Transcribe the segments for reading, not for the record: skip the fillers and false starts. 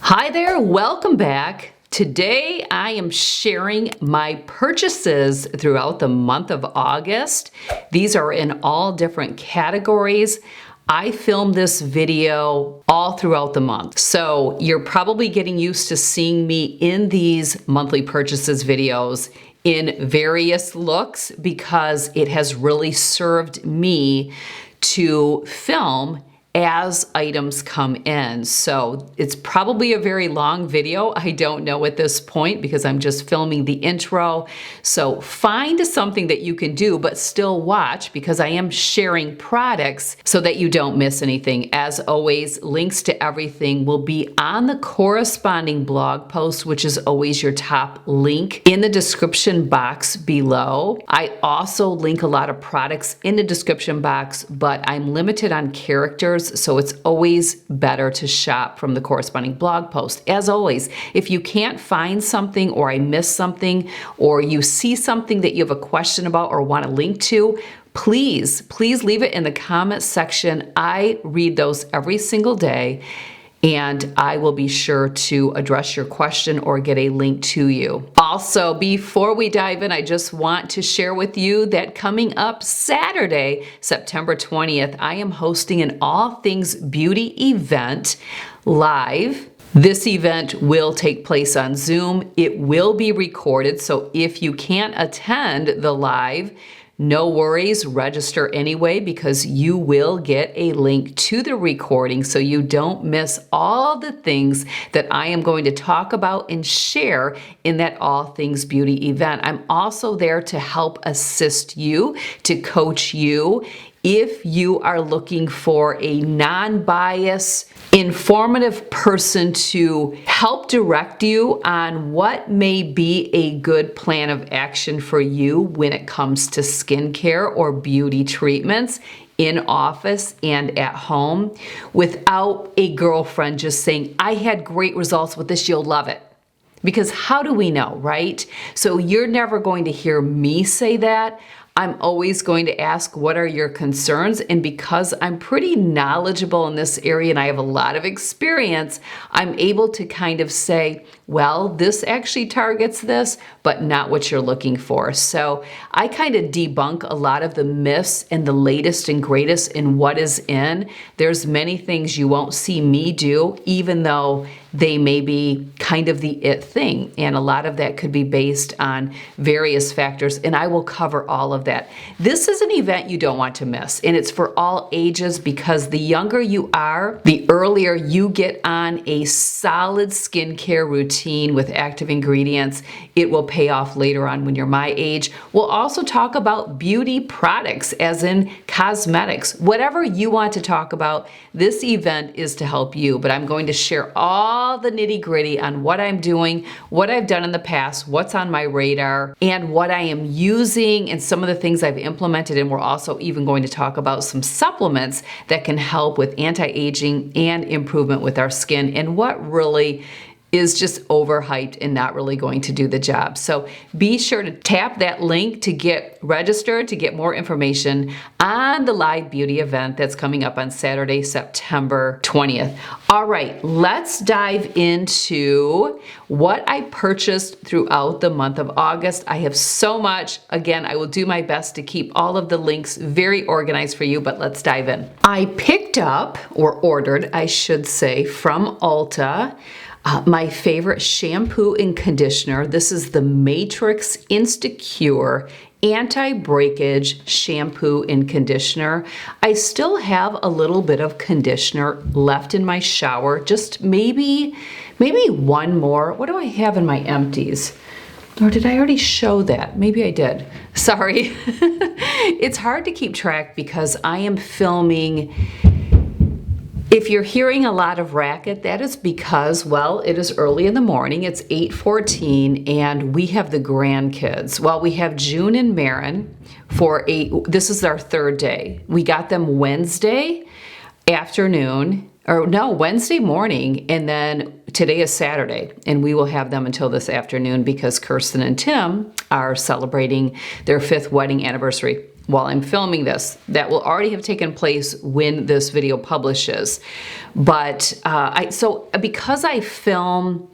Hi there, welcome back. Today I am sharing my purchases throughout the month of August. These are in all different categories. I filmed this video all throughout the month. So you're probably getting used to seeing me in these monthly purchases videos in various looks because it has really served me to film as items come in. So it's probably a very long video. I don't know at this point because I'm just filming the intro. So find something that you can do but still watch because I am sharing products so that you don't miss anything. As always, links to everything will be on the corresponding blog post, which is always your top link in the description box below. I also link a lot of products in the description box, but I'm limited on characters, so it's always better to shop from the corresponding blog post. As always, if you can't find something or I miss something or you see something that you have a question about or want to link to, please leave it in the comments section. I read those every single day and I will be sure to address your question or get a link to you. Also, before we dive in, I just want to share with you that coming up Saturday, September 20th, I am hosting an All Things Beauty event live. This event will take place on Zoom. It will be recorded, so if you can't attend the live, no worries, register anyway because you will get a link to the recording so you don't miss all the things that I am going to talk about and share in that All Things Beauty event. I'm also there to help assist you, to coach you. If you are looking for a non-biased, informative person to help direct you on what may be a good plan of action for you when it comes to skincare or beauty treatments in office and at home, without a girlfriend just saying, I had great results with this, you'll love it. Because how do we know, right? So you're never going to hear me say that. I'm always going to ask, what are your concerns? And because I'm pretty knowledgeable in this area and I have a lot of experience, I'm able to kind of say, well, this actually targets this, but not what you're looking for. So I kind of debunk a lot of the myths and the latest and greatest in what is in. There's many things you won't see me do, even though they may be kind of the it thing. And a lot of that could be based on various factors, and I will cover all of that. This is an event you don't want to miss, and it's for all ages because the younger you are, the earlier you get on a solid skincare routine with active ingredients, it will pay off later on when you're my age. We'll also talk about beauty products, as in cosmetics. Whatever you want to talk about, this event is to help you, but I'm going to share all the nitty-gritty on what I'm doing, what I've done in the past, what's on my radar, and what I am using, and some of the things I've implemented. And we're also even going to talk about some supplements that can help with anti-aging and improvement with our skin, and what really is just overhyped and not really going to do the job. So be sure to tap that link to get registered, to get more information on the live beauty event that's coming up on Saturday, September 20th. All right, let's dive into what I purchased throughout the month of August. I have so much. Again, I will do my best to keep all of the links very organized for you, but let's dive in. I picked up, or ordered, I should say, from Ulta, my favorite shampoo and conditioner. This is the Matrix Instacure Anti-Breakage Shampoo and Conditioner. I still have a little bit of conditioner left in my shower, just maybe one more. What do I have in my empties? Or did I already show that? Maybe I did. Sorry. It's hard to keep track because I am filming. If you're hearing a lot of racket, that is because, well, it is early in the morning. It's 8:14 and we have the grandkids. Well, we have June and Marin this is our third day. We got them Wednesday afternoon, or no, Wednesday morning, and then today is Saturday, and we will have them until this afternoon because Kirsten and Tim are celebrating their 5th wedding anniversary. while I'm filming this. That will already have taken place when this video publishes. But because I film,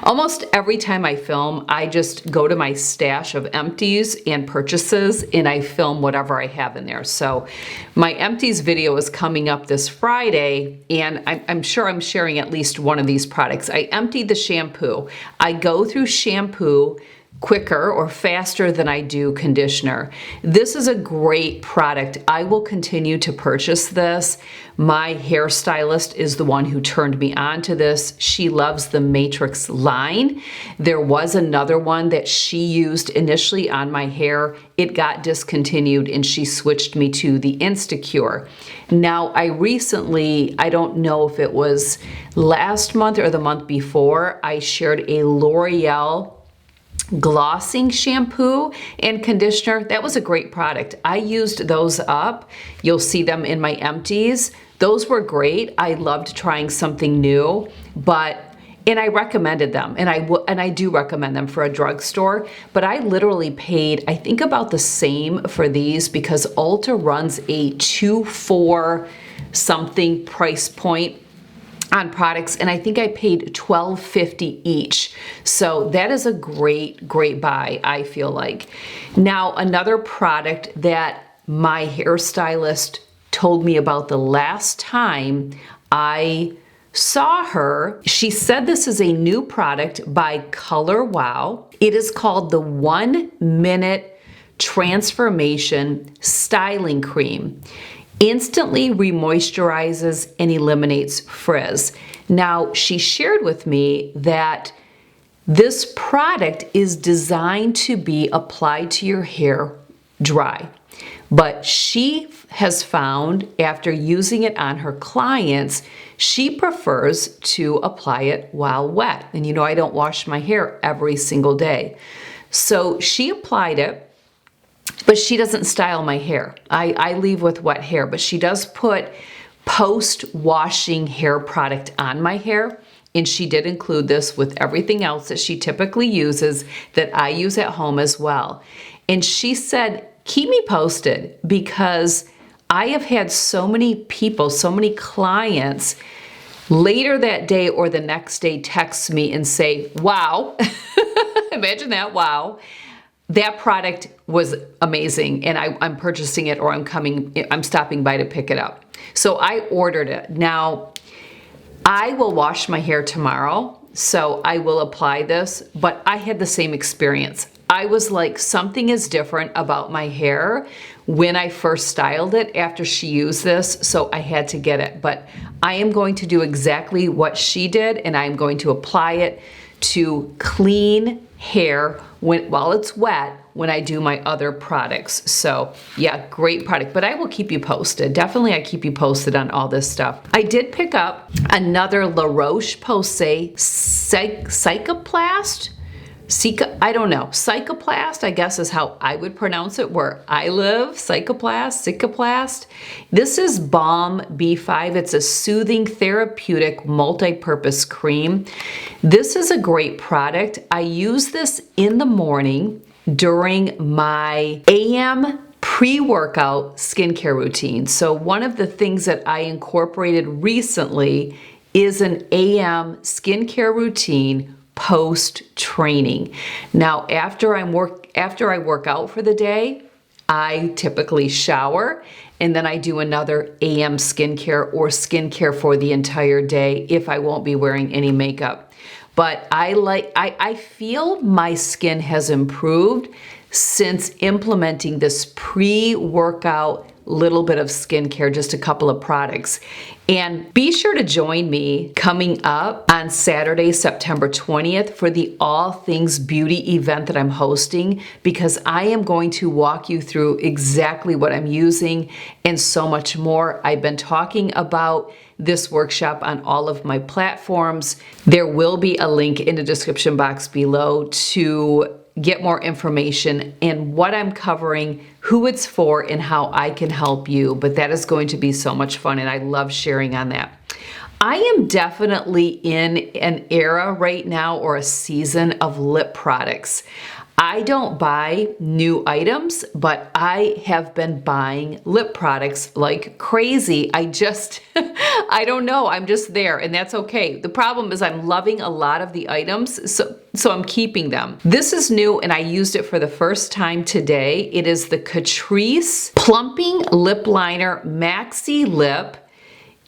almost every time I film, I just go to my stash of empties and purchases and I film whatever I have in there. So my empties video is coming up this Friday, and I'm sure I'm sharing at least one of these products. I emptied the shampoo. I go through shampoo quicker or faster than I do conditioner. This is a great product. I will continue to purchase this. My hairstylist is the one who turned me on to this. She loves the Matrix line. There was another one that she used initially on my hair. It got discontinued and she switched me to the Instacure. Now I recently, I don't know if it was last month or the month before, I shared a L'Oreal glossing shampoo and conditioner. That was a great product. I used those up. You'll see them in my empties. Those were great. I loved trying something new, and I recommended them, and I do recommend them for a drugstore, but I literally paid, I think, about the same for these because Ulta runs a 2-4 something price point on products, and I think I paid $12.50 each. So that is a great buy, I feel like. Now, another product that my hairstylist told me about the last time I saw her, she said this is a new product by Color Wow. It is called the 1 Minute Transformation Styling Cream. Instantly remoisturizes and eliminates frizz. Now, she shared with me that this product is designed to be applied to your hair dry, but she has found after using it on her clients, she prefers to apply it while wet. And you know, I don't wash my hair every single day. So she applied it, but she doesn't style my hair. I leave with wet hair, but she does put post-washing hair product on my hair, and she did include this with everything else that she typically uses that I use at home as well. And she said, keep me posted, because I have had so many people, so many clients later that day or the next day text me and say, wow, imagine that, wow. That product was amazing, and I'm purchasing it, or I'm stopping by to pick it up. So I ordered it. Now, I will wash my hair tomorrow, so I will apply this, but I had the same experience. I was like, something is different about my hair when I first styled it after she used this, so I had to get it. But I am going to do exactly what she did, and I'm going to apply it to clean hair while it's wet when I do my other products. So yeah, great product, but I will keep you posted. Definitely I keep you posted on all this stuff. I did pick up another La Roche-Posay Cicaplast. Cicaplast, I guess is how I would pronounce it where I live. Cicaplast. This is Balm B5. It's a soothing therapeutic multi-purpose cream. This is a great product. I use this in the morning during my AM pre-workout skincare routine. So one of the things that I incorporated recently is an AM skincare routine post-training. Now, after I work out for the day, I typically shower, and then I do another AM skincare or skincare for the entire day if I won't be wearing any makeup. But I feel my skin has improved since implementing this pre-workout little bit of skincare, just a couple of products. And be sure to join me coming up on Saturday, September 20th for the All Things Beauty event that I'm hosting, because I am going to walk you through exactly what I'm using and so much more. I've been talking about this workshop on all of my platforms. There will be a link in the description box below to get more information and what I'm covering, who it's for, and how I can help you. But that is going to be so much fun, and I love sharing on that. I am definitely in an era right now, or a season, of lip products. I don't buy new items, but I have been buying lip products like crazy. I don't know, I'm just there, and that's okay. The problem is I'm loving a lot of the items, so I'm keeping them. This is new, and I used it for the first time today. It is the Catrice Plumping Lip Liner Maxi Lip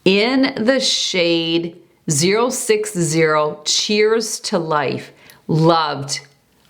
in the shade 060 Cheers to Life. Loved.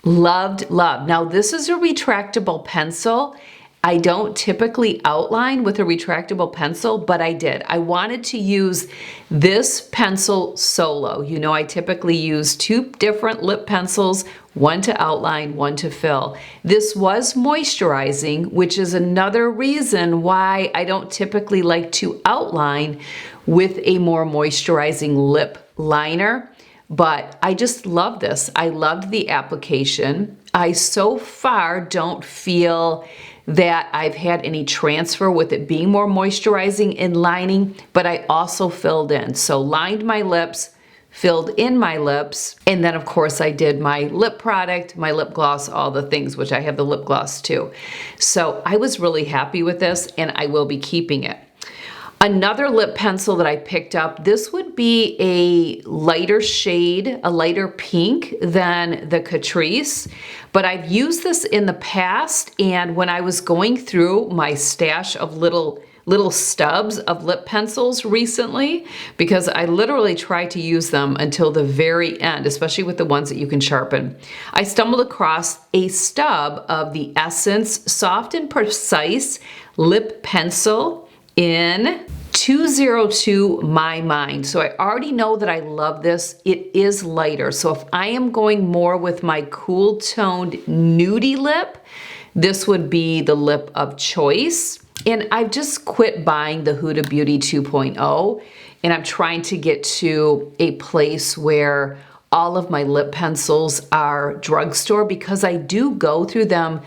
Now this is a retractable pencil. I don't typically outline with a retractable pencil, but I did. I wanted to use this pencil solo. You know, I typically use two different lip pencils, one to outline, one to fill. This was moisturizing, which is another reason why I don't typically like to outline with a more moisturizing lip liner. But I just love this. I loved the application. I so far don't feel that I've had any transfer with it being more moisturizing and lining, but I also filled in. So lined my lips, filled in my lips, and then of course I did my lip product, my lip gloss, all the things, which I have the lip gloss too. So I was really happy with this, and I will be keeping it. Another lip pencil that I picked up, this would be a lighter shade, a lighter pink than the Catrice, but I've used this in the past, and when I was going through my stash of little stubs of lip pencils recently, because I literally tried to use them until the very end, especially with the ones that you can sharpen. I stumbled across a stub of the Essence Soft and Precise Lip Pencil in 202 My Mind. So I already know that I love this. It is lighter. So if I am going more with my cool toned nudie lip, this would be the lip of choice. And I've just quit buying the Huda Beauty 2.0, and I'm trying to get to a place where all of my lip pencils are drugstore, because I do go through them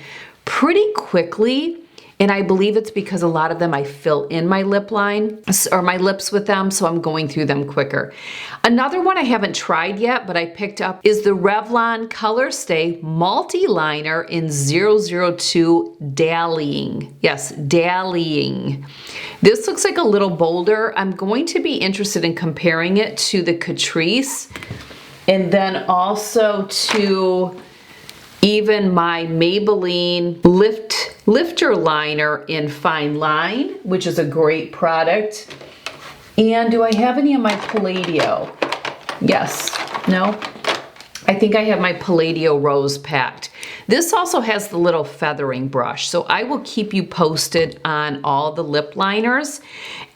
pretty quickly. And I believe it's because a lot of them I fill in my lip line or my lips with them, so I'm going through them quicker. Another one I haven't tried yet, but I picked up, is the Revlon Color Stay Multi-Liner in 002 Dallying. Yes, Dallying. This looks like a little bolder. I'm going to be interested in comparing it to the Catrice, and then also to even my Maybelline Lifter Liner in Fine Line, which is a great product. And do I have any of my Palladio? Yes. No? I think I have my Palladio Rose packed. This also has the little feathering brush, so I will keep you posted on all the lip liners.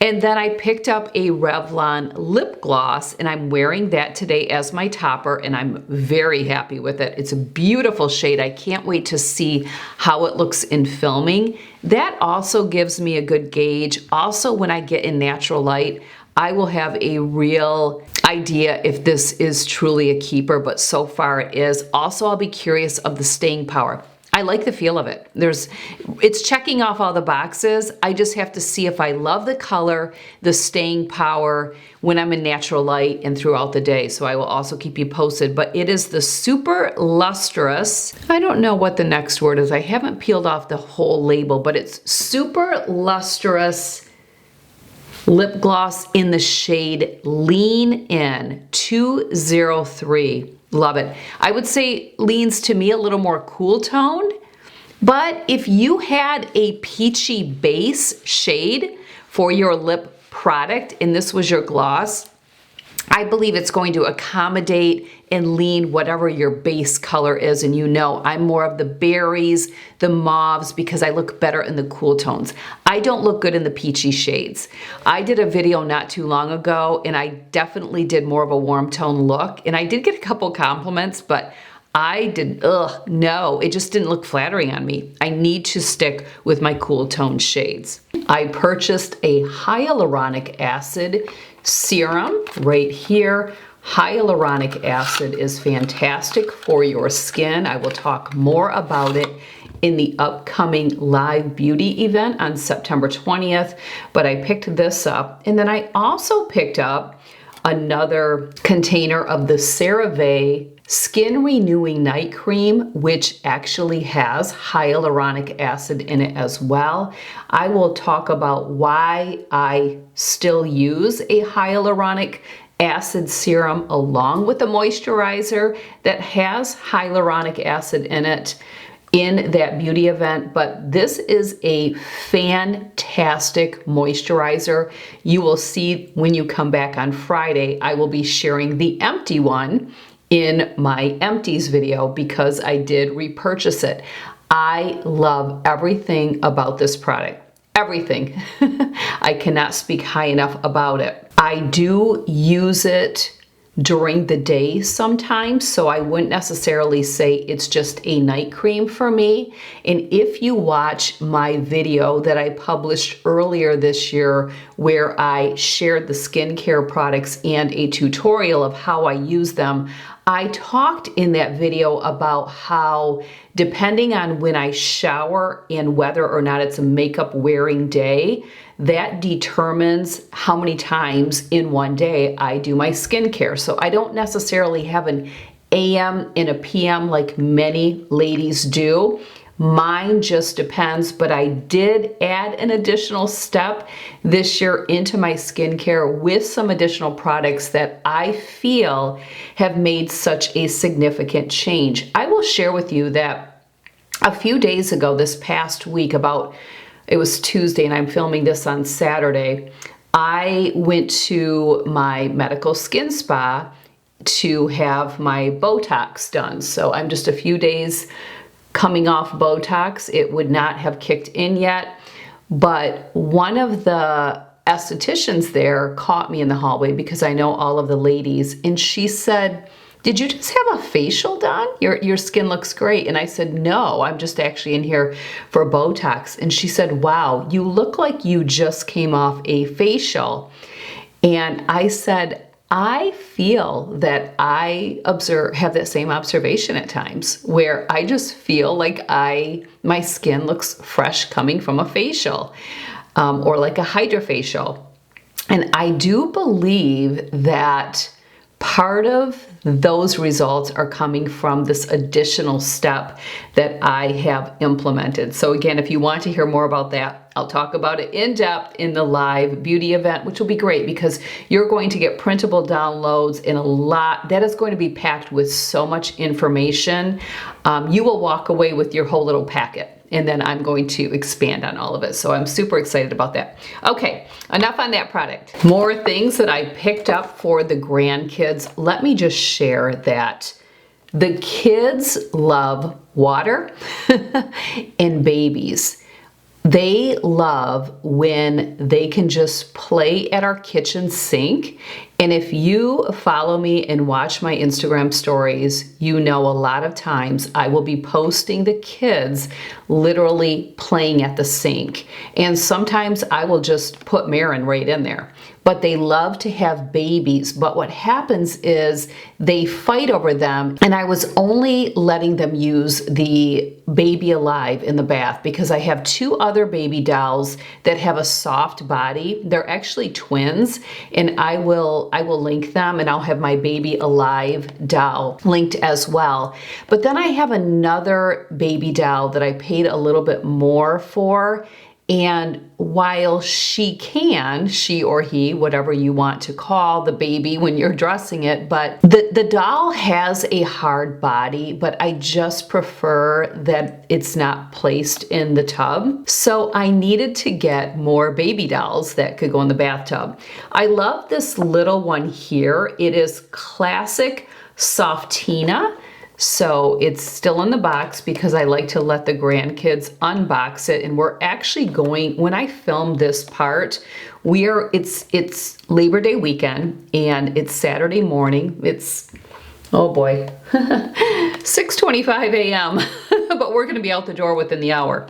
And then I picked up a Revlon lip gloss, and I'm wearing that today as my topper, and I'm very happy with it. It's a beautiful shade. I can't wait to see how it looks in filming. That also gives me a good gauge. Also, when I get in natural light, I will have a real idea if this is truly a keeper, but so far it is. Also, I'll be curious of the staying power. I like the feel of it. It's checking off all the boxes. I just have to see if I love the color, the staying power when I'm in natural light and throughout the day. So I will also keep you posted, but it is the Super Lustrous. I don't know what the next word is. I haven't peeled off the whole label, but it's Super Lustrous lip gloss in the shade Lean In 203. Love it. I would say leans to me a little more cool toned, but if you had a peachy base shade for your lip product and this was your gloss, I believe it's going to accommodate and lean whatever your base color is. And you know, I'm more of the berries, the mauves, because I look better in the cool tones. I don't look good in the peachy shades. I did a video not too long ago, and I definitely did more of a warm tone look. And I did get a couple compliments, but no, it just didn't look flattering on me. I need to stick with my cool tone shades. I purchased a hyaluronic acid serum right here. Hyaluronic acid is fantastic for your skin. I will talk more about it in the upcoming live beauty event on September 20th, but I picked this up. And then I also picked up another container of the CeraVe Skin Renewing Night Cream, which actually has hyaluronic acid in it as well. I will talk about why I still use a hyaluronic acid serum along with a moisturizer that has hyaluronic acid in it in that beauty event, but this is a fantastic moisturizer. You will see when you come back on Friday, I will be sharing the empty one in my empties video because I did repurchase it. I love everything about this product. Everything. I cannot speak high enough about it. I do use it during the day sometimes, so I wouldn't necessarily say it's just a night cream for me. And if you watch my video that I published earlier this year where I shared the skincare products and a tutorial of how I use them, I talked in that video about how depending on when I shower and whether or not it's a makeup wearing day, that determines how many times in one day I do my skincare. So I don't necessarily have an AM and a PM like many ladies do. Mine just depends, but I did add an additional step this year into my skincare with some additional products that I feel have made such a significant change. I will share with you that a few days ago, this past week, it was Tuesday and I'm filming this on Saturday, I went to my medical skin spa to have my Botox done. So I'm just a few days coming off Botox. It would not have kicked in yet, but one of the estheticians there caught me in the hallway because I know all of the ladies, and she said, "Did you just have a facial done? Your skin looks great." And I said, "No, I'm just actually in here for Botox." And she said, "Wow, you look like you just came off a facial." And I said, I feel that I have that same observation at times where I just feel like my skin looks fresh coming from a facial or like a hydrofacial. And I do believe that part of those results are coming from this additional step that I have implemented. So again, if you want to hear more about that, I'll talk about it in depth in the live beauty event, which will be great because you're going to get printable downloads and a lot that is going to be packed with so much information. You will walk away with your whole little packet. And then I'm going to expand on all of it. So I'm super excited about that. Okay, enough on that product. More things that I picked up for the grandkids. Let me just share that the kids love water and babies. They love when they can just play at our kitchen sink. And if you follow me and watch my Instagram stories, you know a lot of times I will be posting the kids literally playing at the sink. And sometimes I will just put Marin right in there. But they love to have babies. But what happens is they fight over them. And I was only letting them use the Baby Alive in the bath because I have two other baby dolls that have a soft body. They're actually twins, and I will link them, and I'll have my Baby Alive doll linked as well. But then I have another baby doll that I paid a little bit more for. And while she or he, whatever you want to call the baby when you're dressing it, but the doll has a hard body, but I just prefer that it's not placed in the tub. So I needed to get more baby dolls that could go in the bathtub. I love this little one here. It is classic Softina. So it's still in the box because I like to let the grandkids unbox it. And we're actually going, when I filmed this part, it's Labor Day weekend and it's Saturday morning. It's, oh boy, 6:25 a.m. but we're gonna be out the door within the hour.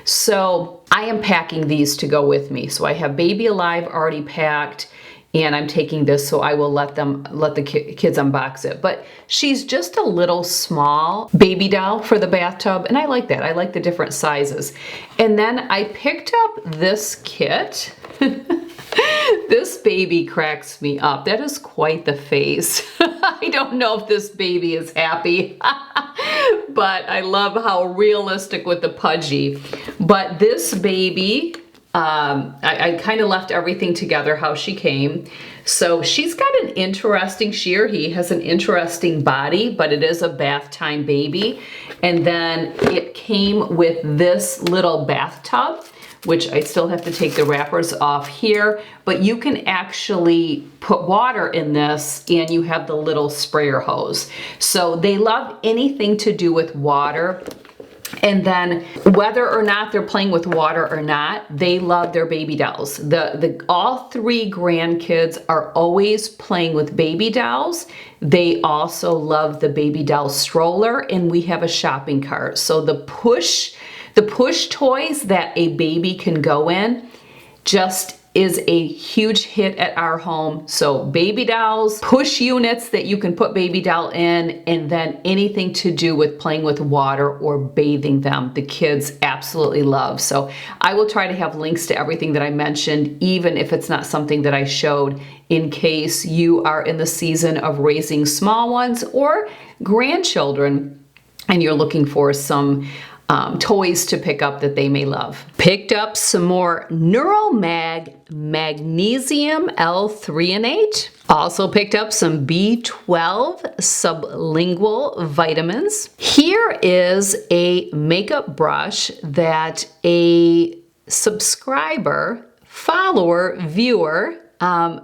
So I am packing these to go with me. So I have Baby Alive already packed. And I'm taking this so I will let the kids unbox it. But she's just a little small baby doll for the bathtub, and I like that. I like the different sizes. And then I picked up this kit. This baby cracks me up. That is quite the face. I don't know if this baby is happy, but I love how realistic with the pudgy. But this baby, I kind of left everything together how she came. So she's got an interesting, she or he has an interesting body, but it is a bath time baby. And then it came with this little bathtub, which I still have to take the wrappers off here, but you can actually put water in this and you have the little sprayer hose. So they love anything to do with water. And then whether or not they're playing with water or not, they love their baby dolls. All three grandkids are always playing with baby dolls. They also love the baby doll stroller, and we have a shopping cart. So the push toys that a baby can go in just is a huge hit at our home. So baby dolls, push units that you can put baby doll in, and then anything to do with playing with water or bathing them, the kids absolutely love. So I will try to have links to everything that I mentioned, even if it's not something that I showed, in case you are in the season of raising small ones or grandchildren and you're looking for some toys to pick up that they may love. Picked up some more Neuromag Magnesium L3 and 8. Also picked up some B12 sublingual vitamins. Here is a makeup brush that a subscriber, follower, viewer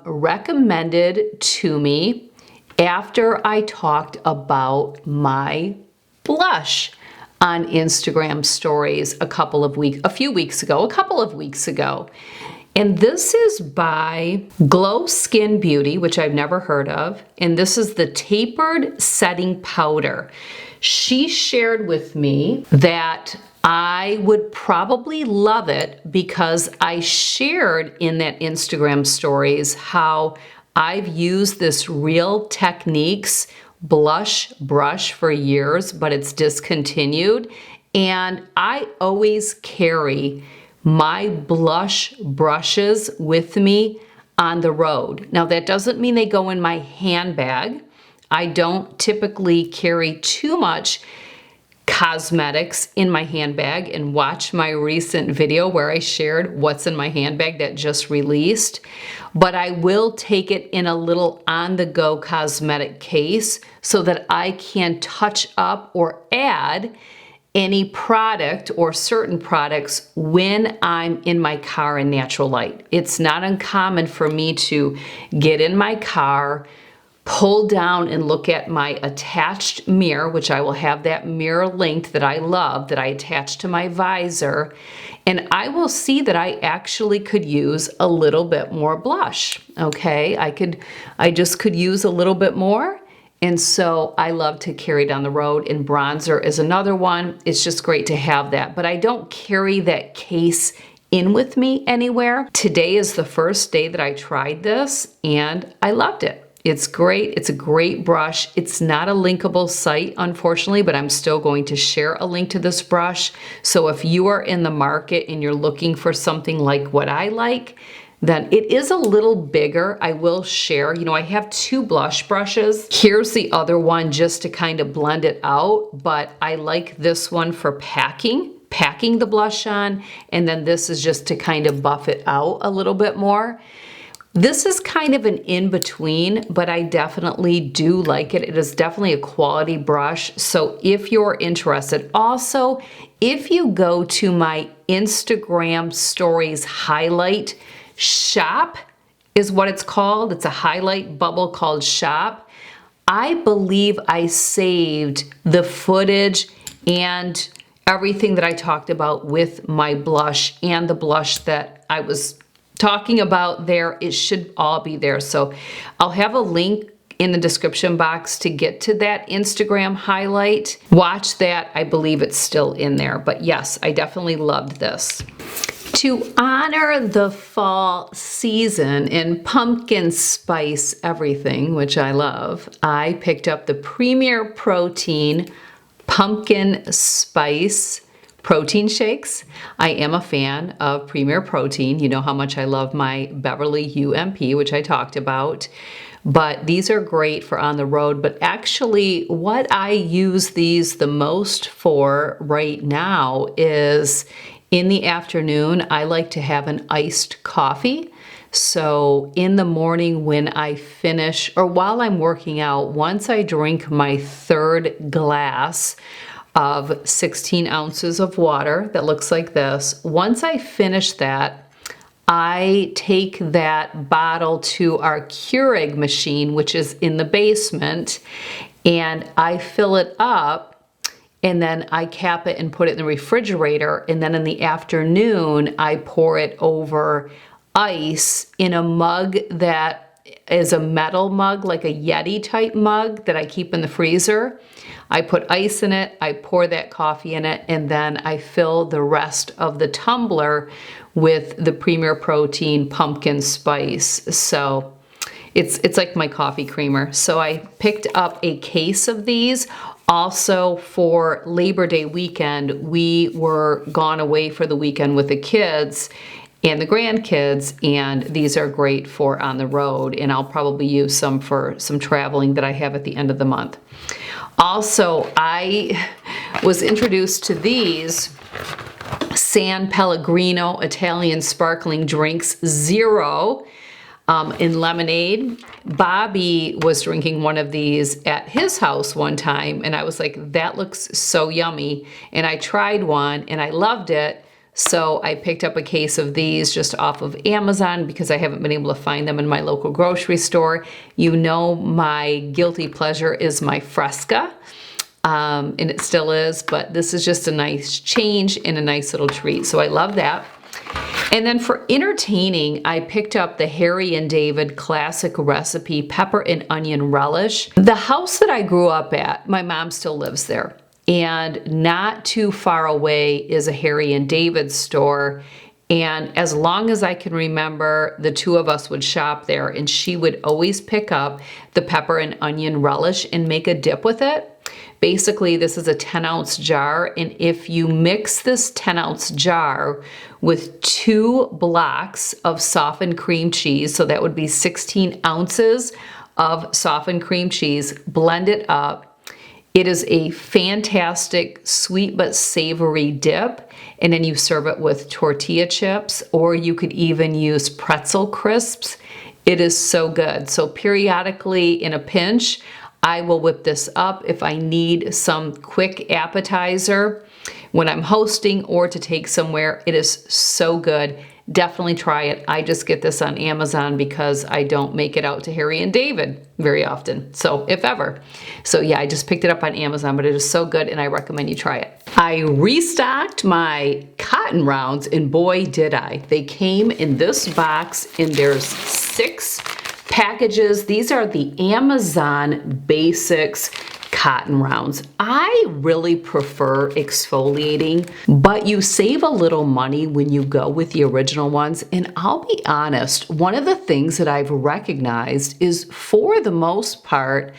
recommended to me after I talked about my blush on Instagram stories a few weeks ago. And this is by Glow Skin Beauty, which I've never heard of. And this is the Tapered Setting Powder. She shared with me that I would probably love it because I shared in that Instagram stories how I've used this Real Techniques blush brush for years, but it's discontinued. And I always carry my blush brushes with me on the road. Now that doesn't mean they go in my handbag. I don't typically carry too much cosmetics in my handbag, and watch my recent video where I shared what's in my handbag that just released. But I will take it in a little on-the-go cosmetic case so that I can touch up or add any product or certain products when I'm in my car in natural light. It's not uncommon for me to get in my car, pull down and look at my attached mirror, which I will have that mirror linked that I love, that I attach to my visor, and I will see that I actually could use a little bit more blush, okay? I just could use a little bit more, and so I love to carry down the road, and bronzer is another one. It's just great to have that, but I don't carry that case in with me anywhere. Today is the first day that I tried this, and I loved it. It's great. It's a great brush. It's not a linkable site, unfortunately, but I'm still going to share a link to this brush. So if you are in the market and you're looking for something like what I like, then it is a little bigger. I will share, I have two blush brushes. Here's the other one just to kind of blend it out, but I like this one for packing the blush on, and then this is just to kind of buff it out a little bit more. This is kind of an in-between, but I definitely do like it. It is definitely a quality brush. So if you're interested, also, if you go to my Instagram stories highlight, shop is what it's called. It's a highlight bubble called shop. I believe I saved the footage and everything that I talked about with my blush and the blush that I was talking about there. It should all be there. So I'll have a link in the description box to get to that Instagram highlight. Watch that. I believe it's still in there. But yes, I definitely loved this. To honor the fall season and pumpkin spice everything, which I love, I picked up the Premier Protein Pumpkin Spice protein shakes. I am a fan of Premier Protein. You know how much I love my Beverly UMP, which I talked about. but these are great for on the road. But actually what I use these the most for right now is in the afternoon. I like to have an iced coffee. So in the morning when I finish, or while I'm working out, once I drink my third glass of 16 ounces of water that looks like this, once I finish that, I take that bottle to our Keurig machine, which is in the basement, and I fill it up, and then I cap it and put it in the refrigerator, and then in the afternoon, I pour it over ice in a mug that is a metal mug, like a Yeti type mug that I keep in the freezer. I put ice in it, I pour that coffee in it, and then I fill the rest of the tumbler with the Premier Protein pumpkin spice. So it's like my coffee creamer. So I picked up a case of these. Also for Labor Day weekend, we were gone away for the weekend with the kids and the grandkids, and these are great for on the road, and I'll probably use some for some traveling that I have at the end of the month. Also, I was introduced to these San Pellegrino Italian Sparkling Drinks Zero in lemonade. Bobby was drinking one of these at his house one time, and I was like, that looks so yummy. And I tried one and I loved it. So I picked up a case of these just off of Amazon because I haven't been able to find them in my local grocery store. You know, my guilty pleasure is my Fresca, and it still is, but this is just a nice change and a nice little treat. So I love that. And then for entertaining, I picked up the Harry and David classic recipe pepper and onion relish. The house that I grew up at, my mom still lives there. And not too far away is a Harry and David store. And as long as I can remember, the two of us would shop there, and she would always pick up the pepper and onion relish and make a dip with it. Basically, this is a 10-ounce jar, and if you mix this 10-ounce jar with 2 blocks of softened cream cheese, so that would be 16 ounces of softened cream cheese, blend it up. It is a fantastic sweet but savory dip, and then you serve it with tortilla chips, or you could even use pretzel crisps. It is so good. So periodically, in a pinch, I will whip this up if I need some quick appetizer when I'm hosting or to take somewhere. It is so good. Definitely try it. I just get this on Amazon because I don't make it out to Harry and David very often, so if ever. So yeah, I just picked it up on Amazon, but it is so good and I recommend you try it. I restocked my cotton rounds, and boy did I. They came in this box, and there's 6 packages. These are the Amazon Basics cotton rounds. I really prefer exfoliating, but you save a little money when you go with the original ones. And I'll be honest, one of the things that I've recognized is, for the most part,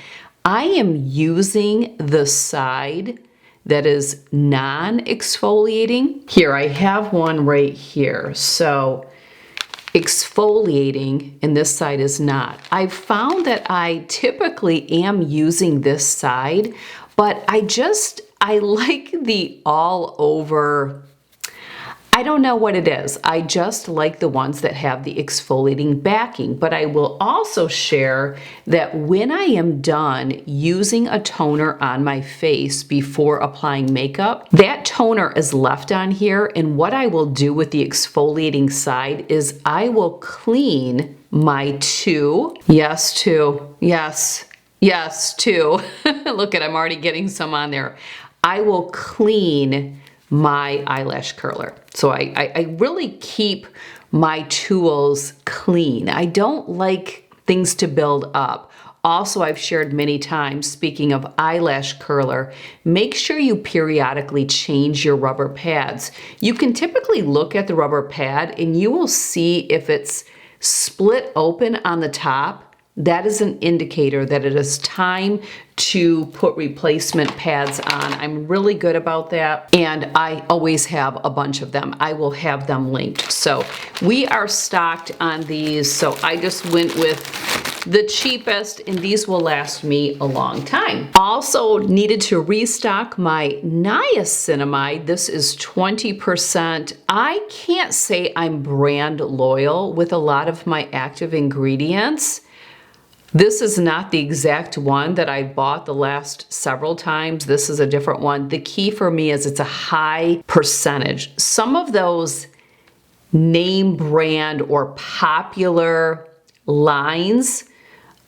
I am using the side that is non-exfoliating. Here, I have one right here. So exfoliating, and this side is not. I've found that I typically am using this side, but I like the all over, I don't know what it is. I just like the ones that have the exfoliating backing. But I will also share that when I am done using a toner on my face before applying makeup, that toner is left on here. And what I will do with the exfoliating side is I will clean my 2. Yes, 2. Yes, 2. Look at, I'm already getting some on there. I will clean my eyelash curler. So I really keep my tools clean. I don't like things to build up. Also, I've shared many times, speaking of eyelash curler, make sure you periodically change your rubber pads. You can typically look at the rubber pad and you will see if it's split open on the top. That is an indicator that it is time to put replacement pads on. I'm really good about that, and I always have a bunch of them. I will have them linked. So we are stocked on these, so I just went with the cheapest, and these will last me a long time. Also needed to restock my niacinamide. This is 20%. I can't say I'm brand loyal with a lot of my active ingredients. This is not the exact one that I bought the last several times. This is a different one. The key for me is it's a high percentage. Some of those name brand or popular lines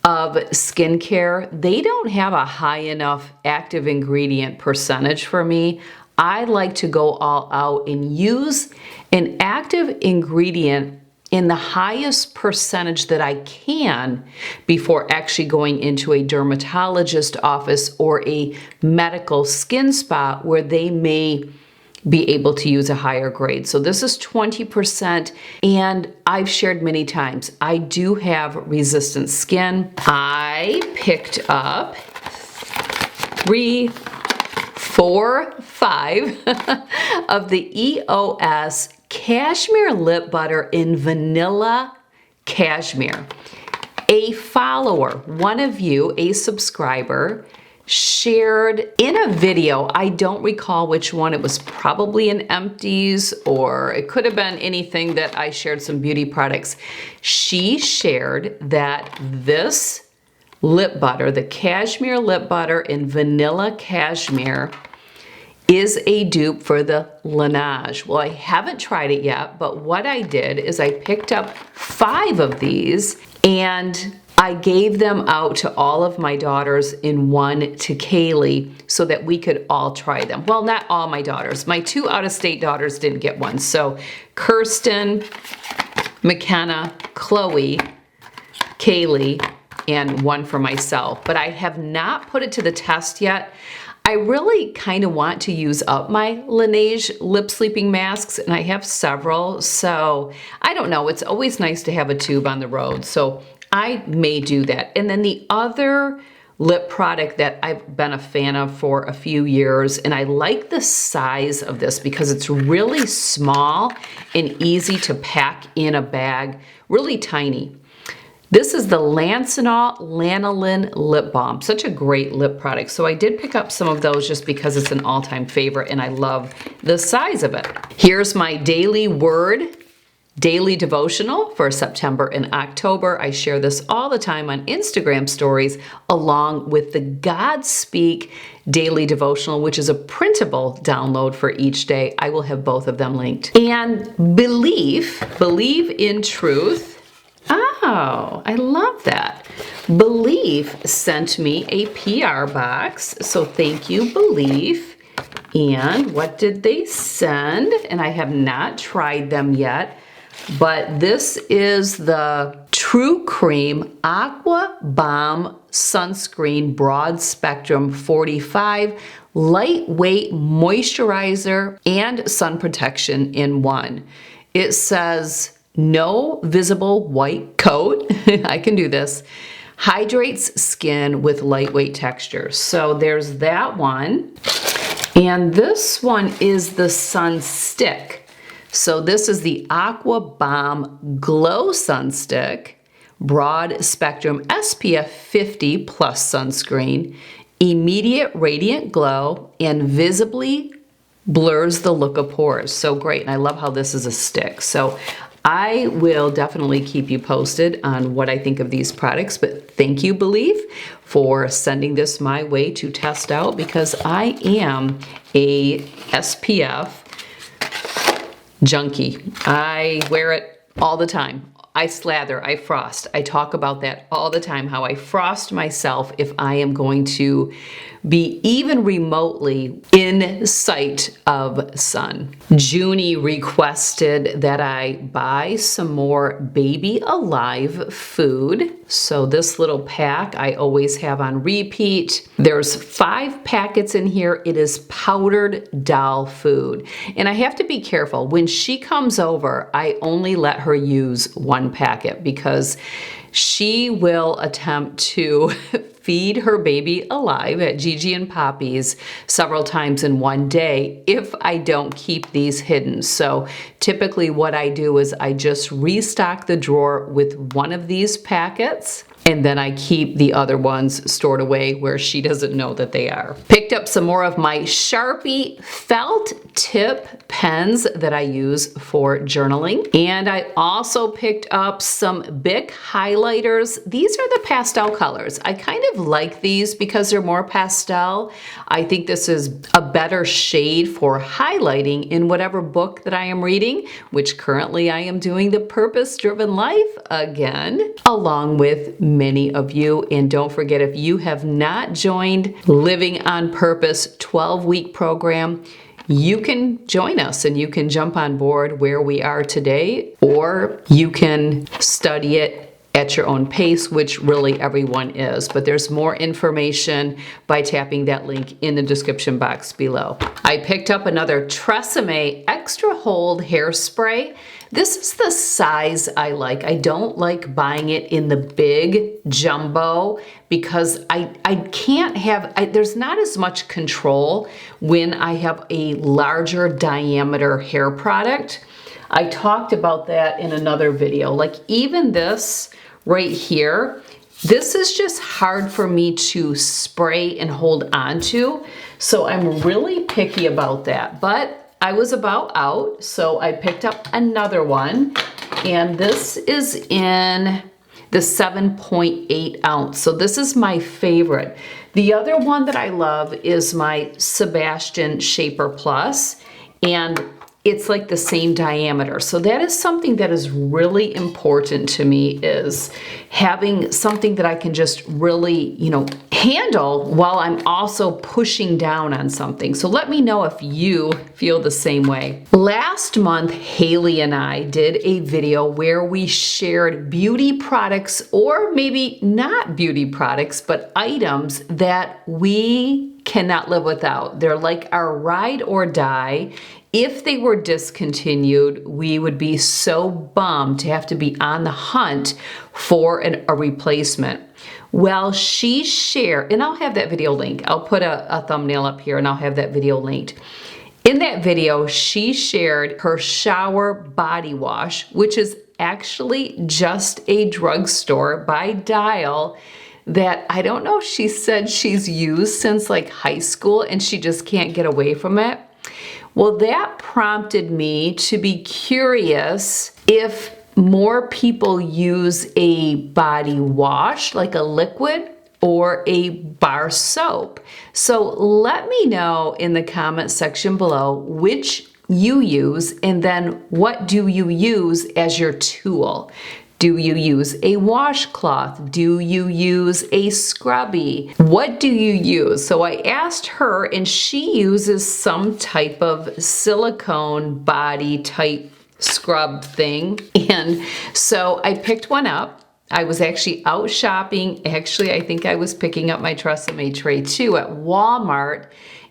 of skincare, they don't have a high enough active ingredient percentage for me. I like to go all out and use an active ingredient in the highest percentage that I can before actually going into a dermatologist office or a medical skin spa where they may be able to use a higher grade. So this is 20%, and I've shared many times, I do have resistant skin. I picked up 3, 4, 5 of the EOS Cashmere Lip Butter in Vanilla Cashmere. A follower, one of you, a subscriber, shared in a video, I don't recall which one, it was probably an empties or it could have been anything that I shared some beauty products. She shared that this lip butter, the Cashmere Lip Butter in Vanilla Cashmere, is a dupe for the Laneige. Well, I haven't tried it yet, but what I did is I picked up 5 of these and I gave them out to all of my daughters and one to Kaylee so that we could all try them. Well, not all my daughters. My 2 out-of-state daughters didn't get one. So Kirsten, McKenna, Chloe, Kaylee, and one for myself. But I have not put it to the test yet. I really kind of want to use up my Laneige lip sleeping masks, and I have several, so I don't know. It's always nice to have a tube on the road, so I may do that. And then the other lip product that I've been a fan of for a few years, and I like the size of this because it's really small and easy to pack in a bag, really tiny. This is the Lancinol Lanolin Lip Balm. Such a great lip product. So I did pick up some of those just because it's an all-time favorite and I love the size of it. Here's my daily word, daily devotional for September and October. I share this all the time on Instagram stories along with the God Speak daily devotional, which is a printable download for each day. I will have both of them linked. And believe in truth. Oh, I love that. Believe sent me a PR box, so thank you, Believe. And what did they send? And I have not tried them yet, but this is the True Cream Aqua Balm Sunscreen Broad Spectrum 45 Lightweight Moisturizer and Sun Protection in one. It says, no visible white coat, I can do this, hydrates skin with lightweight texture. So there's that one. And this one is the Sun Stick. So this is the Aqua Balm Glow Sun Stick, Broad Spectrum SPF 50 plus sunscreen, immediate radiant glow, and visibly blurs the look of pores. So great, and I love how this is a stick. So I will definitely keep you posted on what I think of these products, but thank you, Believe, for sending this my way to test out because I am a SPF junkie. I wear it all the time. I slather, I frost. I talk about that all the time, how I frost myself if I am going to be even remotely in sight of sun. Junie requested that I buy some more Baby Alive food. So this little pack I always have on repeat. There's 5 packets in here. It is powdered doll food. And I have to be careful. When she comes over, I only let her use 1 packet because she will attempt to feed her baby alive at Gigi and Poppy's several times in one day if I don't keep these hidden. So typically what I do is I just restock the drawer with one of these packets and then I keep the other ones stored away where she doesn't know that they are. Picked up some more of my Sharpie felt tip pens that I use for journaling. And I also picked up some Bic highlighters. These are the pastel colors. I kind of like these because they're more pastel. I think this is a better shade for highlighting in whatever book that I am reading, which currently I am doing The Purpose-Driven Life again, along with many of you. And don't forget, if you have not joined Living on Purpose 12-week program, you can join us and you can jump on board where we are today, or you can study it at your own pace, which really everyone is. But there's more information by tapping that link in the description box below. I picked up another Tracy Extra Hold hairspray. This is the size I like. I don't like buying it in the big jumbo because I can't have, there's not as much control when I have a larger diameter hair product. I talked about that in another video. Like even this right here, this is just hard for me to spray and hold on to. So I'm really picky about that. But I was about out, so I picked up another one. And this is in the 7.8 ounce. So this is my favorite. The other one that I love is my Sebastian Shaper Plus. And it's like the same diameter. So that is something that is really important to me, is having something that I can just really, handle while I'm also pushing down on something. So let me know if you feel the same way. Last month, Haley and I did a video where we shared beauty products, or maybe not beauty products, but items that we cannot live without. They're like our ride or die. If they were discontinued, we would be so bummed to have to be on the hunt for a replacement. Well, she shared, and I'll have that video link. I'll put a thumbnail up here and I'll have that video linked. In that video, she shared her shower body wash, which is actually just a drugstore by Dial, that I don't know if she said she's used since like high school and she just can't get away from it. Well, that prompted me to be curious if more people use a body wash, like a liquid, or a bar soap. So let me know in the comment section below which you use, and then what do you use as your tool? Do you use a washcloth? Do you use a scrubby? What do you use? So I asked her, and she uses some type of silicone body type scrub thing. And so I picked one up. I was actually out shopping. Actually, I think I was picking up my Tracy tray too at Walmart.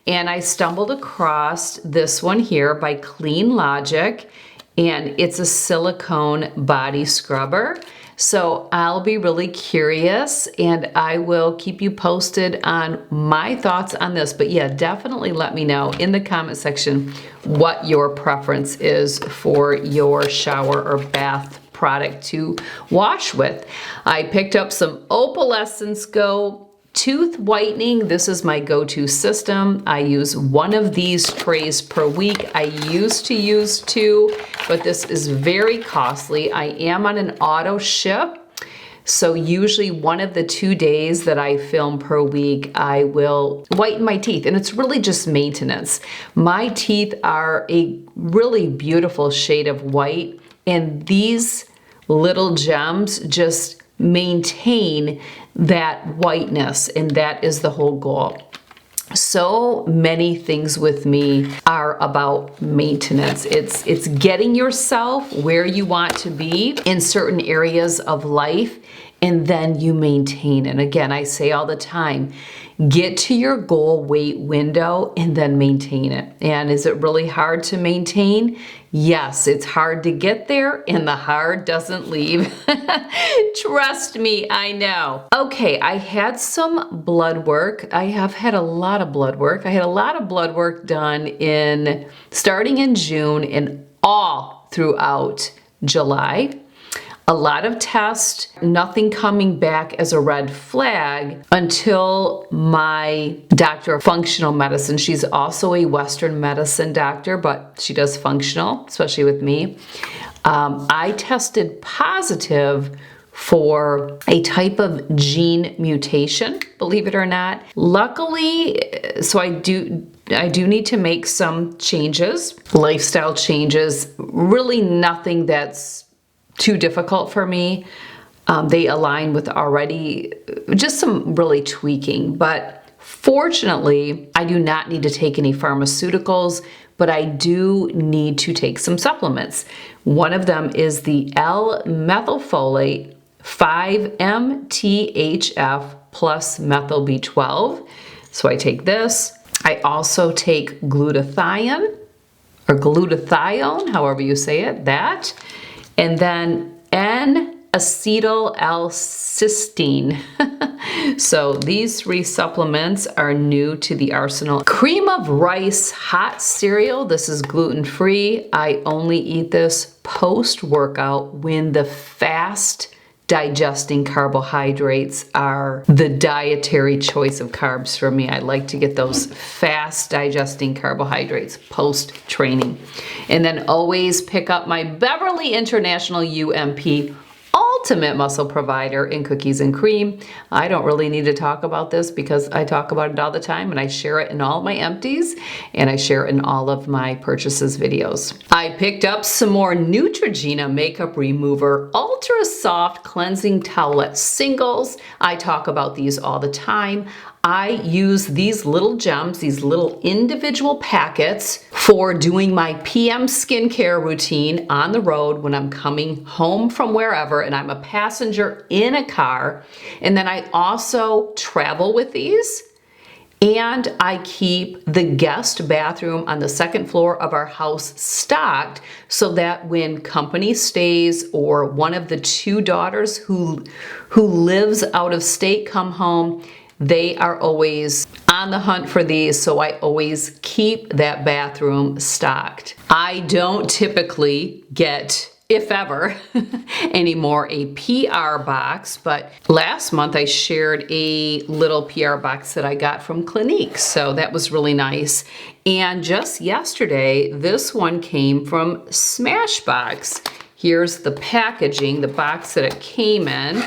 And I stumbled across this one here by Clean Logic. And it's a silicone body scrubber. So I'll be really curious and I will keep you posted on my thoughts on this. But yeah, definitely let me know in the comment section what your preference is for your shower or bath product to wash with. I picked up some Opalescence Go tooth whitening. This is my go-to system. I use one of these trays per week. I used to use two, but this is very costly. I am on an auto ship. So usually one of the 2 days that I film per week, I will whiten my teeth, and it's really just maintenance. My teeth are a really beautiful shade of white, and these little gems just maintain that whiteness, and that is the whole goal. So many things with me are about maintenance. It's getting yourself where you want to be in certain areas of life, and then you maintain it. Again, I say all the time, get to your goal weight window and then maintain it. And is it really hard to maintain? Yes, it's hard to get there, and the hard doesn't leave. Trust me, I know. Okay, I had some blood work. I have had a lot of blood work. I had a lot of blood work done starting in June and all throughout July. a lot of tests, nothing coming back as a red flag until my doctor of functional medicine. She's also a Western medicine doctor, but she does functional, especially with me. I tested positive for a type of gene mutation, believe it or not. Luckily, so I do need to make some changes, lifestyle changes, really nothing that's too difficult for me. They align with already just some really tweaking, but fortunately, I do not need to take any pharmaceuticals, but I do need to take some supplements. One of them is the L-methylfolate 5-MTHF plus methyl B12. So I take this. I also take glutathione, or glutathione, however you say it, that. And then N-acetyl L-cysteine. So these 3 supplements are new to the arsenal. Cream of rice hot cereal. This is gluten-free. I only eat this post-workout when the fast digesting carbohydrates are the dietary choice of carbs for me. I like to get those fast digesting carbohydrates post-training. And then always pick up my Beverly International UMP Ultimate Muscle Provider in cookies and cream. I don't really need to talk about this because I talk about it all the time, and I share it in all my empties, and I share it in all of my purchases videos. I picked up some more Neutrogena Makeup Remover Ultra Soft Cleansing Towelette Singles. I talk about these all the time. I use these little gems, these little individual packets for doing my PM skincare routine on the road when I'm coming home from wherever and I'm a passenger in a car. And then I also travel with these. And I keep the guest bathroom on the second floor of our house stocked so that when company stays or one of the 2 daughters who lives out of state come home, they are always on the hunt for these, so I always keep that bathroom stocked. I don't typically get, if ever, anymore a PR box, but last month I shared a little PR box that I got from Clinique, so that was really nice. And just yesterday, this one came from Smashbox. Here's the packaging, the box that it came in.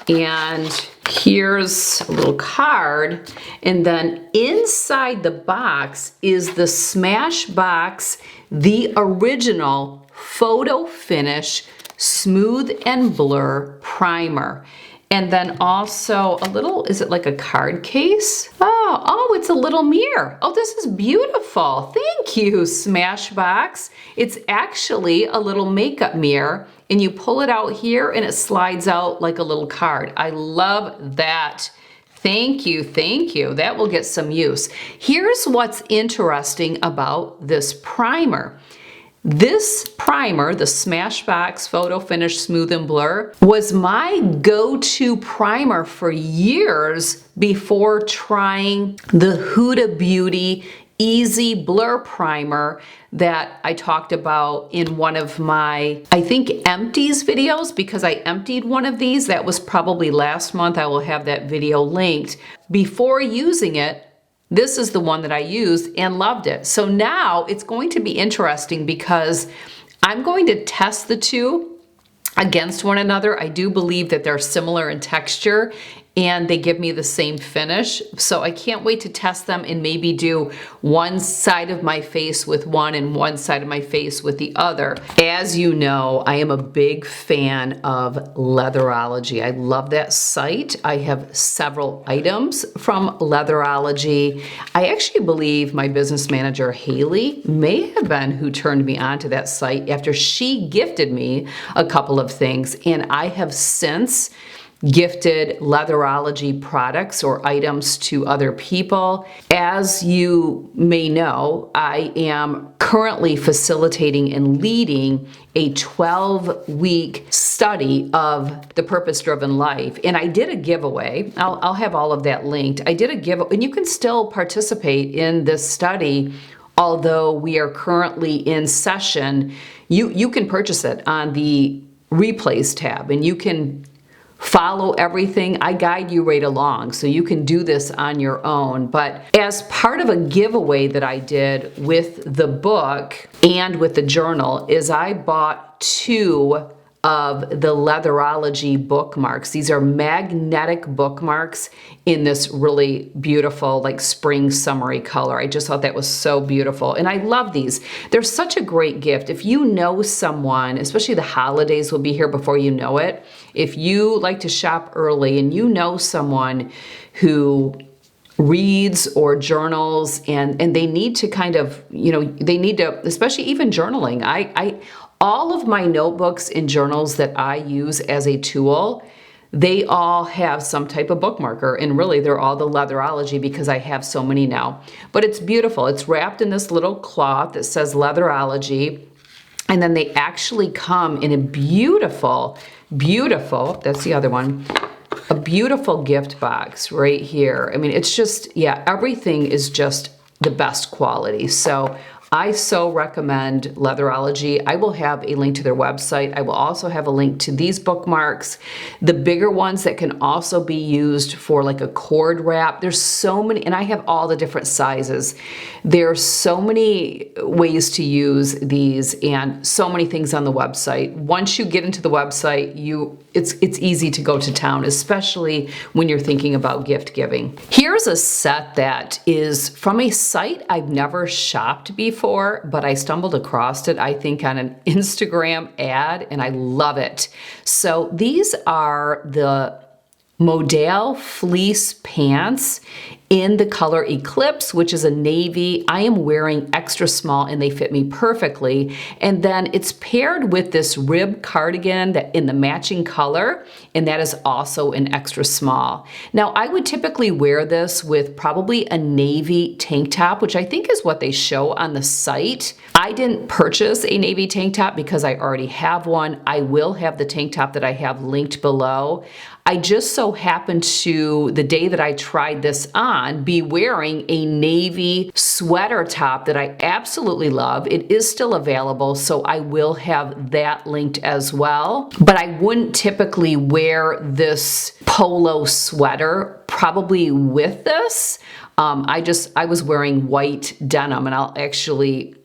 And here's a little card, and then inside the box is the Smashbox, the original Photo Finish Smooth and Blur Primer. And then also a little, is it like a card case? Oh, it's a little mirror. Oh, this is beautiful. Thank you, Smashbox. It's actually a little makeup mirror, and you pull it out here and it slides out like a little card. I love that. Thank you, thank you. That will get some use. Here's what's interesting about this primer. This primer, the Smashbox Photo Finish Smooth and Blur, was my go-to primer for years before trying the Huda Beauty Easy Blur Primer that I talked about in one of my, I think, empties videos, because I emptied one of these. That was probably last month. I will have that video linked. Before using it, this is the one that I used and loved it. So now it's going to be interesting because I'm going to test the 2 against one another. I do believe that they're similar in texture and they give me the same finish. So I can't wait to test them and maybe do one side of my face with one and one side of my face with the other. As you know, I am a big fan of Leatherology. I love that site. I have several items from Leatherology. I actually believe my business manager, Haley, may have been who turned me on to that site after she gifted me a couple of things. And I have since gifted Leatherology products or items to other people. As you may know, I am currently facilitating and leading a 12-week study of the Purpose-Driven Life. And I did a giveaway. I'll have all of that linked. I did a giveaway, and you can still participate in this study. Although we are currently in session, you can purchase it on the replace tab, and you can follow everything. I guide you right along, so you can do this on your own. But as part of a giveaway that I did with the book and with the journal is I bought 2 of the Leatherology bookmarks. These are magnetic bookmarks in this really beautiful, like spring summery color. I just thought that was so beautiful. And I love these. They're such a great gift. If you know someone, especially the holidays will be here before you know it, if you like to shop early and you know someone who reads or journals and they need to kind of, they need to, especially even journaling. All of my notebooks and journals that I use as a tool, they all have some type of bookmarker, and really they're all the Leatherology because I have so many now. But it's beautiful. It's wrapped in this little cloth that says Leatherology, and then they actually come in a beautiful, that's the other one, a beautiful gift box right here. I mean, it's just, yeah, everything is just the best quality. So I so recommend Leatherology. I will have a link to their website. I will also have a link to these bookmarks, the bigger ones that can also be used for like a cord wrap. There's so many, and I have all the different sizes. There are so many ways to use these and so many things on the website. Once you get into the website, it's easy to go to town, especially when you're thinking about gift giving. Here's a set that is from a site I've never shopped before, but I stumbled across it, I think, on an Instagram ad, and I love it. So these are the Modal fleece pants in the color Eclipse, which is a navy. I am wearing extra small and they fit me perfectly. And then it's paired with this rib cardigan that in the matching color, and that is also an extra small. Now I would typically wear this with probably a navy tank top, which I think is what they show on the site. I didn't purchase a navy tank top because I already have one. I will have the tank top that I have linked below. I just so happened to, the day that I tried this on, be wearing a navy sweater top that I absolutely love. It is still available, so I will have that linked as well. But I wouldn't typically wear this polo sweater probably with this. I was wearing white denim, and I'll actually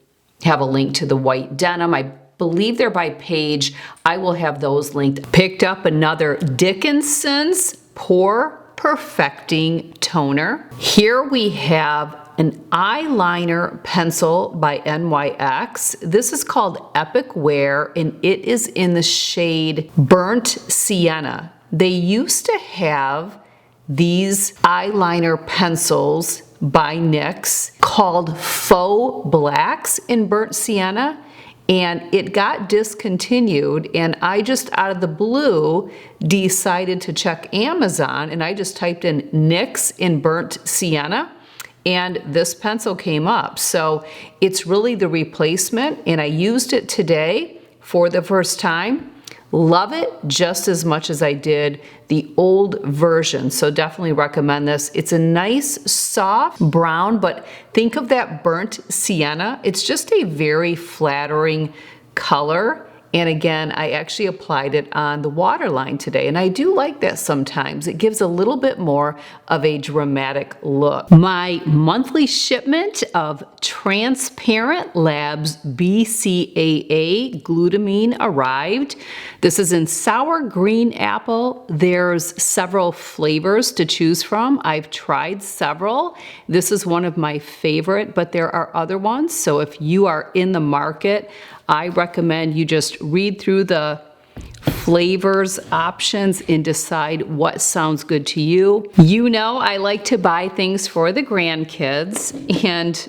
have a link to the white denim. I believe they're by page. I will have those linked. Picked up another Dickinson's Pore Perfecting Toner. Here we have an eyeliner pencil by NYX. This is called Epic Wear, and it is in the shade Burnt Sienna. They used to have these eyeliner pencils by NYX called Faux Blacks in Burnt Sienna, and it got discontinued, and I just out of the blue decided to check Amazon, and I just typed in NYX in Burnt Sienna, and this pencil came up. So it's really the replacement, and I used it today for the first time. Love it just as much as I did the old version, so definitely recommend this. It's a nice soft brown, but think of that burnt sienna. It's just a very flattering color. And again, I actually applied it on the waterline today, and I do like that sometimes. It gives a little bit more of a dramatic look. My monthly shipment of Transparent Labs BCAA glutamine arrived. This is in sour green apple. There's several flavors to choose from. I've tried several. This is one of my favorite, but there are other ones. So if you are in the market, I recommend you just read through the flavors options and decide what sounds good to you. You know, I like to buy things for the grandkids, and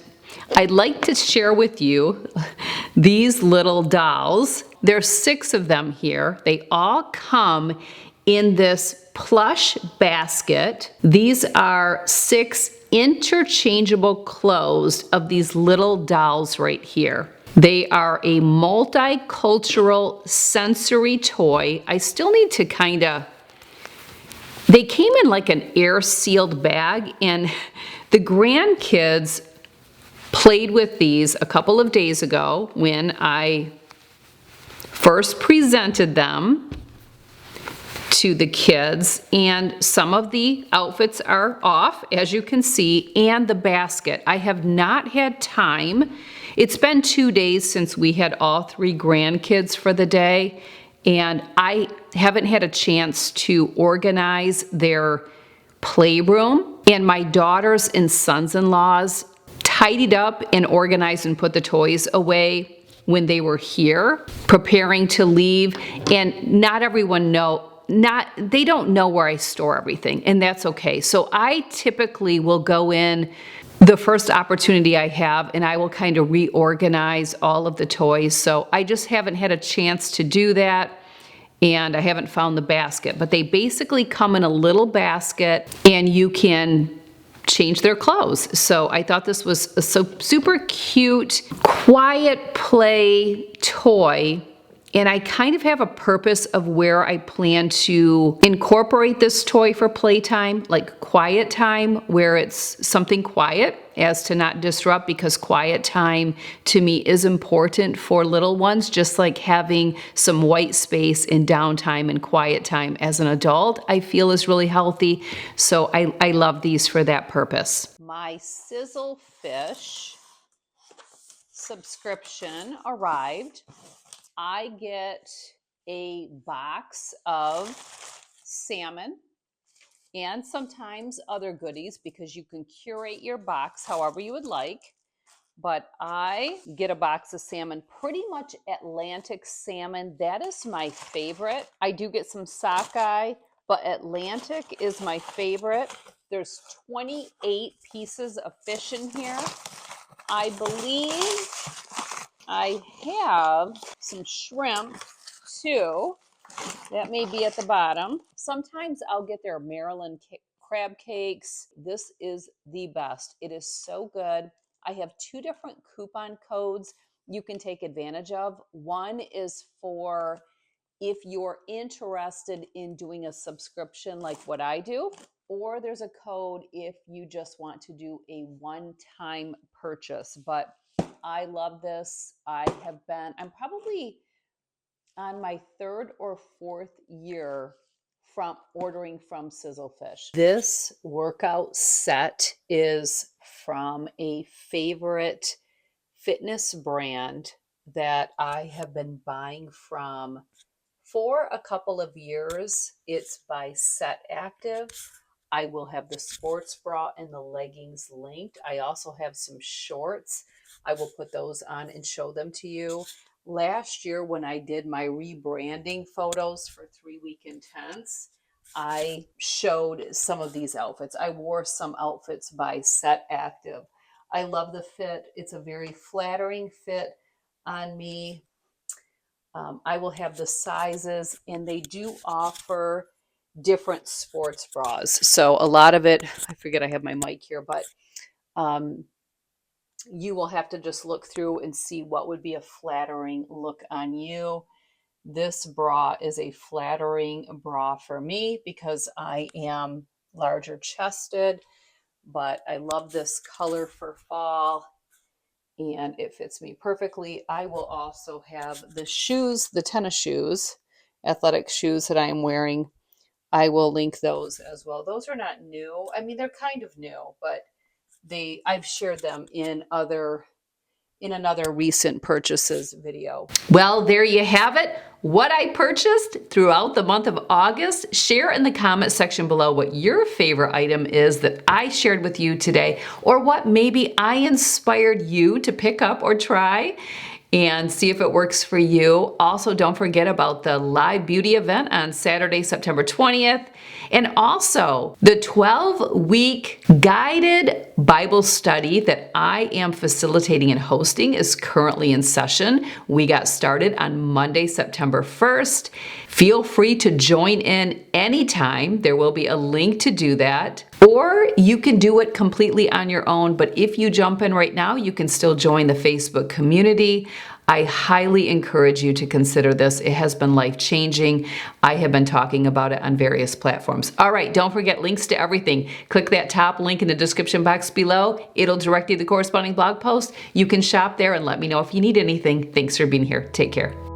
I'd like to share with you these little dolls. There's 6 of them here. They all come in this plush basket. These are 6 interchangeable clothes of these little dolls right here. They are a multicultural sensory toy. I still need to they came in like an air-sealed bag, and the grandkids played with these a couple of days ago when I first presented them to the kids, and some of the outfits are off, as you can see, and the basket. I have not had time. It's been 2 days since we had all 3 grandkids for the day, and I haven't had a chance to organize their playroom. And my daughters and sons-in-laws tidied up and organized and put the toys away when they were here, preparing to leave. And not everyone they don't know where I store everything, and that's okay. So I typically will go in the first opportunity I have, and I will kind of reorganize all of the toys. So I just haven't had a chance to do that, and I haven't found the basket. But they basically come in a little basket, and you can change their clothes. So I thought this was a super cute, quiet play toy. And I kind of have a purpose of where I plan to incorporate this toy for playtime, like quiet time, where it's something quiet as to not disrupt, because quiet time to me is important for little ones, just like having some white space in downtime and quiet time as an adult, I feel is really healthy. So I love these for that purpose. My Sizzle Fish subscription arrived. I get a box of salmon and sometimes other goodies, because you can curate your box however you would like. But I get a box of salmon, pretty much Atlantic salmon. That is my favorite. I do get some sockeye, but Atlantic is my favorite. There's 28 pieces of fish in here. I believe I have some shrimp too. That may be at the bottom. Sometimes I'll get their Maryland crab cakes. This is the best. It is so good. I have 2 different coupon codes you can take advantage of. One is for if you're interested in doing a subscription like what I do, or there's a code if you just want to do a one-time purchase. But I love this. I'm probably on my 3rd or 4th year from ordering from Sizzle Fish. This workout set is from a favorite fitness brand that I have been buying from for a couple of years. It's by Set Active. I will have the sports bra and the leggings linked. I also have some shorts. I will put those on and show them to you. Last year, when I did my rebranding photos for 3 Week Intense, I showed some of these outfits. I wore some outfits by Set Active. I love the fit. It's a very flattering fit on me. I will have the sizes, and they do offer different sports bras. So a lot of it, I forget I have my mic here, but you will have to just look through and see what would be a flattering look on you. This bra is a flattering bra for me because I am larger chested, but I love this color for fall and it fits me perfectly. I will also have the shoes, the tennis shoes, athletic shoes that I am wearing. I will link those as well. Those are not new. I mean, they're kind of new, but I've shared them in another recent purchases video. Well, there you have it. What I purchased throughout the month of August. Share in the comment section below what your favorite item is that I shared with you today, or what maybe I inspired you to pick up or try, and see if it works for you. Also, don't forget about the live beauty event on Saturday, September 20th. And also the 12-week guided Bible study that I am facilitating and hosting is currently in session. We got started on Monday, September 1st. Feel free to join in anytime. There will be a link to do that. Or you can do it completely on your own, but if you jump in right now, you can still join the Facebook community. I highly encourage you to consider this. It has been life-changing. I have been talking about it on various platforms. All right, don't forget links to everything. Click that top link in the description box below. It'll direct you to the corresponding blog post. You can shop there and let me know if you need anything. Thanks for being here. Take care.